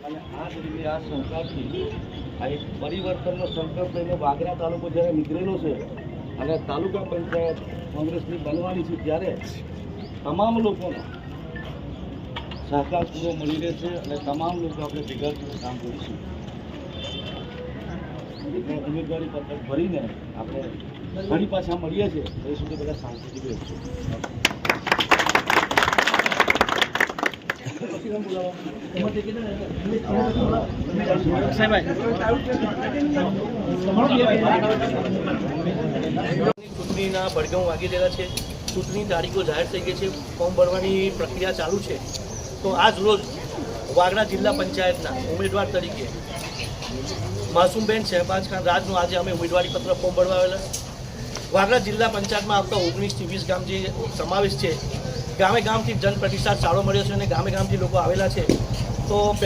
અને આ રીતે આ સંકલ્પથી આ એક પરિવર્તનનો સંકલ્પ લઈને વાગરા તાલુકો જ્યારે નીકળેલો છે અને તાલુકા પંચાયત કોંગ્રેસની બનવાની છે ત્યારે તમામ લોકોનો સહકાર પૂરો મળી રહેશે અને તમામ લોકો આપણે ભેગા કામ કરીશું. ઉમેદવારી પત્રક ભરીને આપણે ફરી પાછા મળીએ છીએ એ સુધી બધા શાંતિથી બેસશું. ચૂંટણીના પડઘમ વાગી રહેલા છે. ચૂંટણી તારીખો જાહેર થઈ ગઈ છે. ફોર્મ ભરવાની પ્રક્રિયા ચાલુ છે. તો આજ રોજ વાગરા જિલ્લા પંચાયતના ઉમેદવાર તરીકે માસુમબેન શહેબાજ ખાન રાજનું આજે અમે ઉમેદવારી પત્ર ફોર્મ ભરવા આવેલા. વાગરા જિલ્લા પંચાયતમાં આવતા 19 થી 20 ગામ જે સમાવેશ છે, ગામે ગામથી જનપ્રતિસાદ સારો મળ્યો છે અને ગામે ગામથી લોકો આવેલા છે. તો